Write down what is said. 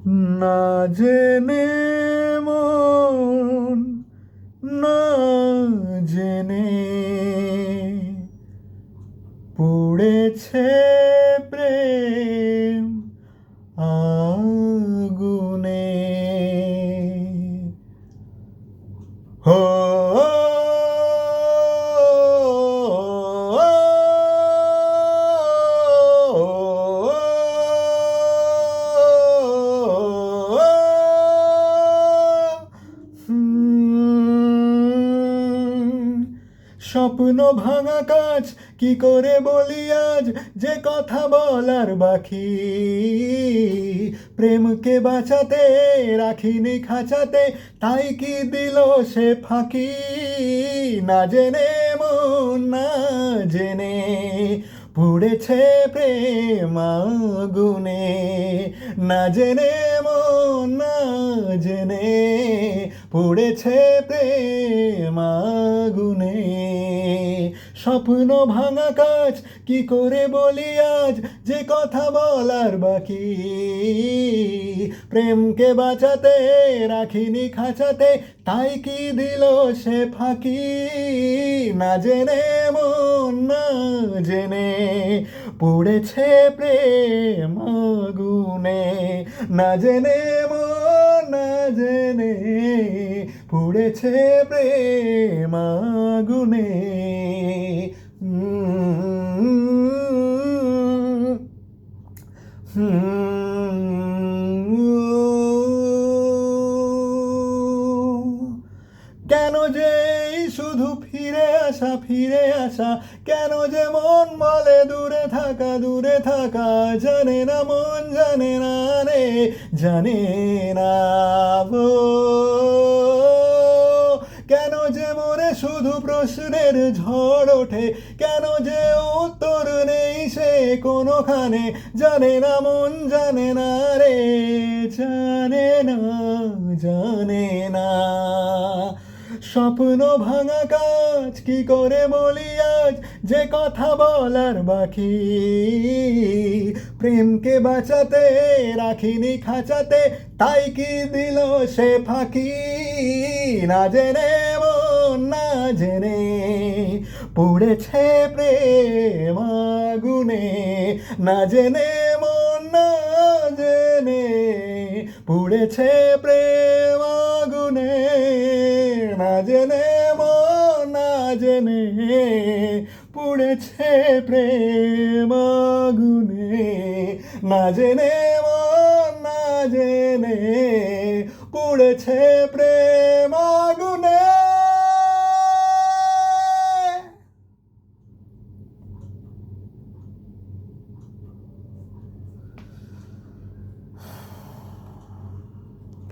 না জেনে মন, না জেনে পুড়েছে প্রেম আগুনে। হো স্বপ্ন ভাঙা কাজ কি করে বলি আজ, যে কথা বলার বাকি। প্রেমকে বাঁচাতে রাখিনি খাঁচাতে, তাই কি দিল সে ফাঁকি। না জেনে মন, না জেনে পুড়েছে প্রেম আগুনে। না জেনে মন, না জেনে পুড়েছে প্রেম আগুনে। স্বপ্ন ভাঙা কাজ কি করে বলি আজ, যে কথা বলার বাকি। প্রেমকে বাঁচাতে রাখিনি খাঁচাতে, তাই কি দিল সে ফাঁকি। না জেনে মন, না জেনে পুড়েছে প্রেম আগুনে। না জেনে মন, না জেনে পুড়েছে প্রেম আগুনে। কেন যে এই শুধু ফিরে আসা ফিরে আসা, কেন যে মন বলে দূরে থাকা দূরে থাকা। জানে না মন, জানে না রে, জানে না গো। কেন যে মনে শুধু প্রশ্নের ঝড় ওঠে, কেন যে উত্তর নেই সে কোনোখানে। জানে না মন, জানে না রে, জানে না, জানে না। স্বপ্ন ভাঙা কাজ কি করে বলি আজ, যে কথা বলার বাকি। প্রেমকে বাঁচাতে রাখিনি খাঁচাতে, তাই কি দিল সে ফাঁকি। না জেনে মন, না জেনে পুড়েছে প্রেম আগুনে। না জেনে মন, না জেনে পুড়েছে প্রেম আগুনে। না জেনে মন, না জেনে পুড়েছে প্রেম আগুনে। না জেনে মন, না জেনে পুড়েছে প্রেম